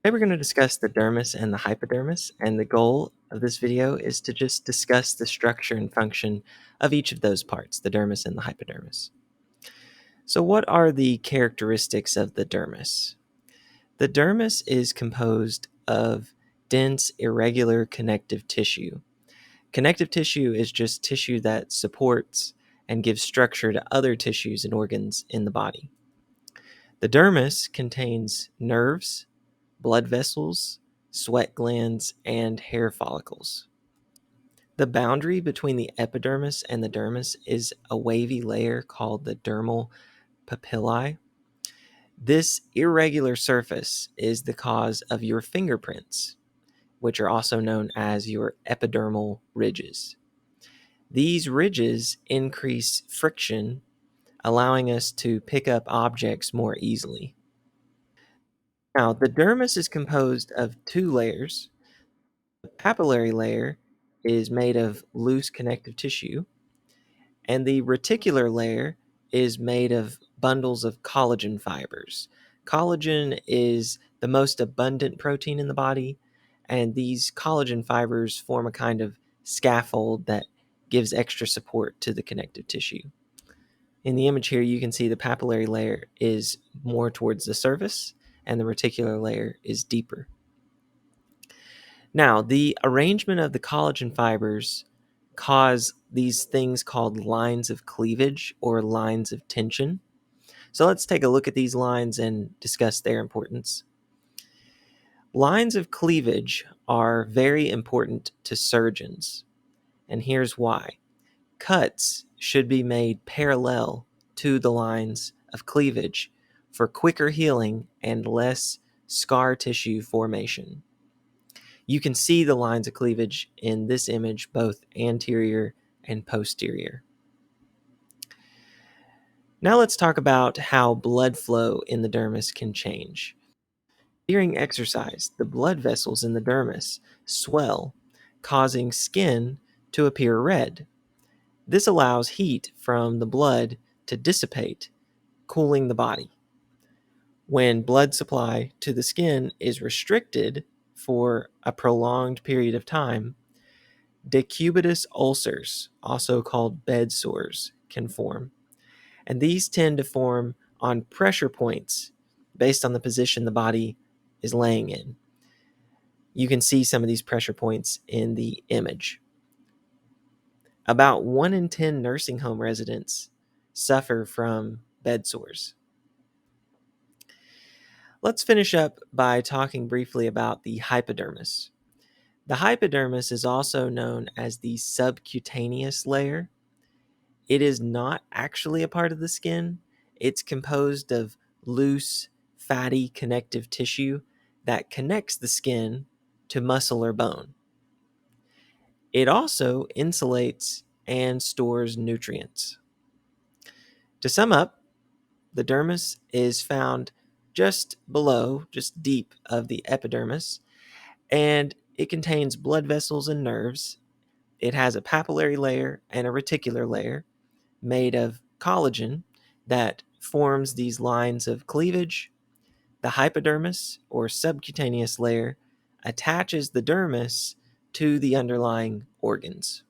Today we're going to discuss the dermis and the hypodermis, and the goal of this video is to just discuss the structure and function of each of those parts, the dermis and the hypodermis. So what are the characteristics of the dermis? The dermis is composed of dense, irregular connective tissue. Connective tissue is just tissue that supports and gives structure to other tissues and organs in the body. The dermis contains nerves, blood vessels, sweat glands, and hair follicles. The boundary between the epidermis and the dermis is a wavy layer called the dermal papillae. This irregular surface is the cause of your fingerprints, which are also known as your epidermal ridges. These ridges increase friction, allowing us to pick up objects more easily. Now, the dermis is composed of two layers. The papillary layer is made of loose connective tissue, and the reticular layer is made of bundles of collagen fibers. Collagen is the most abundant protein in the body, and these collagen fibers form a kind of scaffold that gives extra support to the connective tissue. In the image here, you can see the papillary layer is more towards the surface, and the reticular layer is deeper. Now, the arrangement of the collagen fibers cause these things called lines of cleavage or lines of tension. So let's take a look at these lines and discuss their importance. Lines of cleavage are very important to surgeons, and here's why. Cuts should be made parallel to the lines of cleavage for quicker healing and less scar tissue formation. You can see the lines of cleavage in this image, both anterior and posterior. Now let's talk about how blood flow in the dermis can change. During exercise, the blood vessels in the dermis swell, causing skin to appear red. This allows heat from the blood to dissipate, cooling the body. When blood supply to the skin is restricted for a prolonged period of time, decubitus ulcers, also called bed sores, can form. And these tend to form on pressure points based on the position the body is laying in. You can see some of these pressure points in the image. About 1 in 10 nursing home residents suffer from bed sores. Let's finish up by talking briefly about the hypodermis. The hypodermis is also known as the subcutaneous layer. It is not actually a part of the skin. It's composed of loose, fatty connective tissue that connects the skin to muscle or bone. It also insulates and stores nutrients. To sum up, the dermis is found just below, just deep of the epidermis, and it contains blood vessels and nerves. It has a papillary layer and a reticular layer made of collagen that forms these lines of cleavage. The hypodermis, or subcutaneous layer, attaches the dermis to the underlying organs.